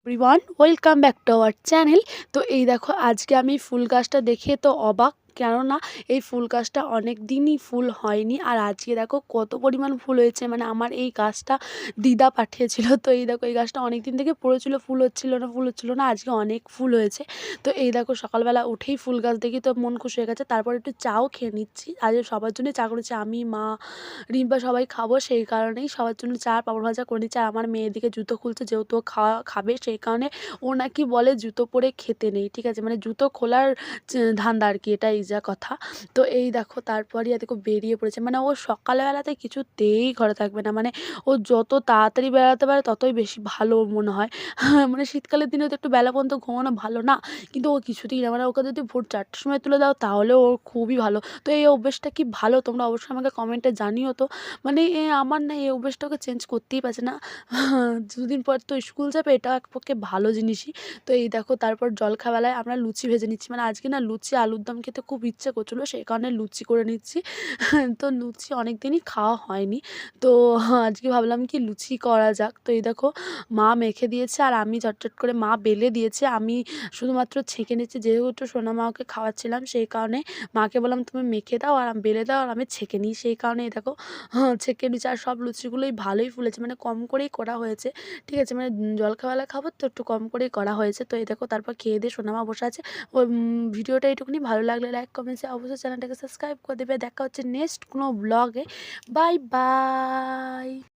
Everyone, welcome back to our channel. তো এই দেখো, আজকে আমি ফুল গাছটা দেখে তো অবাক। কেননা এই ফুল গাছটা অনেক দিনই ফুল হয়নি, আর আজকে দেখো কত পরিমাণ ফুল হয়েছে। মানে আমার এই গাছটা দিদা পাঠিয়েছিল। তো এই দেখো, এই গাছটা অনেক দিন থেকে পড়েছিল, ফুল হচ্ছিল না, আজকে অনেক ফুল হয়েছে। তো এই দেখো, সকালবেলা উঠেই ফুল গাছ দেখি তো মন খুশি হয়ে গেছে। তারপর একটু চাও খেয়ে নিচ্ছি। আজ সবার জন্যই চা করেছি, আমি, মা, রিম্পা সবাই খাবো, সেই কারণেই সবার জন্য চা আর পাঁপড় ভাজা করে নিচ্ছে। আর আমার মেয়ে এদিকে জুতো খুলছে, যেহেতু ও খাবে, সেই কারণে ও নাকি বলে জুতো পরে খেতে নেই, ঠিক আছে, মানে জুতো খোলার ধান্দা আর কি, এটাই যা কথা। তো এই দেখো, তারপরই দেখো বেরিয়ে পড়েছে। মানে ও সকালবেলাতে কিছুতেই ঘরে থাকবে না, মানে ও যত তাড়াতাড়ি বেড়াতে পারে ততই বেশি ভালো ওর মনে হয়। মানে শীতকালের দিনে তো একটু বেলা পর্যন্ত ঘুমানো ভালো না, কিন্তু ও কিছুতেই না। মানে ওকে যদি ভোর 4টার সময় তুলে দাও তাহলে ওর খুবই ভালো। তো এই অভ্যেসটা কি ভালো, তোমরা অবশ্যই আমাকে কমেন্টে জানিও তো। মানে আমার না এই অভ্যেসটাকে চেঞ্জ করতেই পারছে না। দুদিন পর তো স্কুল যাবে, এটা এক পক্ষে ভালো জিনিসই। তো এই দেখো, তারপর জলখাবালায় আমরা লুচি ভেজে নিচ্ছি। মানে আজকে না লুচি আলুর দম খেতে খুব ইচ্ছে করছিলো, সেই কারণে লুচি করে নিচ্ছি। তো লুচি অনেক দিনই খাওয়া হয়নি, তো আজকে ভাবলাম কি লুচি করা যাক। তো এই দেখো, মা মেখে দিয়েছে আর আমি চটচট করে, মা বেলে দিয়েছে, আমি শুধুমাত্র ছেঁকে নিচ্ছি। যেহেতু সোনা মাকে খাওয়াচ্ছিলাম, সেই কারণে মাকে বললাম তুমি মেখে দাও আর বেলে দাও আর আমি ছেঁকে নিই, সেই কারণে এই দেখো ছেঁকে নিচ্ছি। আর সব লুচিগুলোই ভালোই ফুলেছে, মানে কম করেই করা হয়েছে, ঠিক আছে, মানে জলখাবারটা খাবো তো একটু কম করেই করা হয়েছে। তো এই দেখো, তারপর খেয়ে দিয়ে সোনামা বসে আছে। ও ভিডিওটা এইটুকুনি, ভালো লাগলে লাইক কমেন্টসে অবশ্যই চ্যানেলটাকে সাবস্ক্রাইব করে দেবে। দেখা হচ্ছে নেক্সট কোনো ব্লগে। Bye bye.